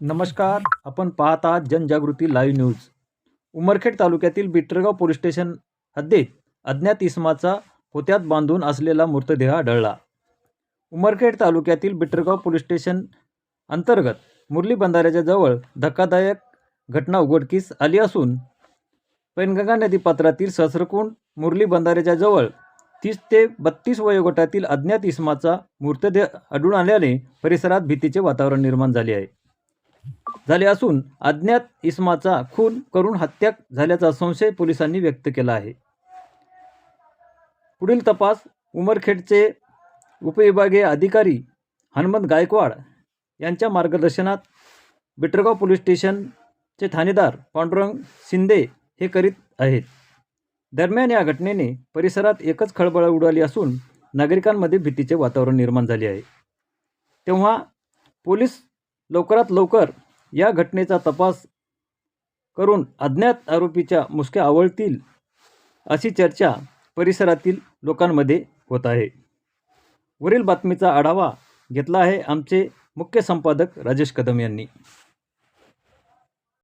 नमस्कार. आपण पाहत आहात जनजागृती लाईव्ह न्यूज. उमरखेड तालुक्यातील बिटरगाव पोलीस स्टेशन हद्दीत अज्ञात इसमाचा पोत्यात बांधून असलेला मृतदेह आढळला. उमरखेड तालुक्यातील बिटरगाव पोलीस स्टेशन अंतर्गत मुरली बंधाऱ्याच्या जवळ धक्कादायक घटना उघडकीस आली असून पैनगंगा नदीपात्रातील सहस्रकुंड मुरली बंधाऱ्याच्या जवळ 30 ते 32 वयोगटातील अज्ञात इसमाचा मृतदेह आढळून आल्याने परिसरात भीतीचे वातावरण निर्माण झाले असून अज्ञात इसमाचा खून करून हत्या झाल्याचा संशय पोलिसांनी व्यक्त केला आहे. पुढील तपास उमरखेडचे उपविभागीय अधिकारी हनुमंत गायकवाड यांच्या मार्गदर्शनात बिटरगाव पोलीस स्टेशनचे ठाणेदार पांडुरंग शिंदे हे करीत आहेत. दरम्यान या घटनेने परिसरात एकच खळबळ उडाली असून नागरिकांमध्ये भीतीचे वातावरण निर्माण झाले आहे. तेव्हा पोलीस लवकरात लवकर या घटनेचा तपास करून अज्ञात आरोपीच्या मुसक्या आवळतील अशी चर्चा परिसरातील लोकांमध्ये होत आहे. वरील बातमीचा आढावा घेतला आहे आमचे मुख्य संपादक राजेश कदम यांनी.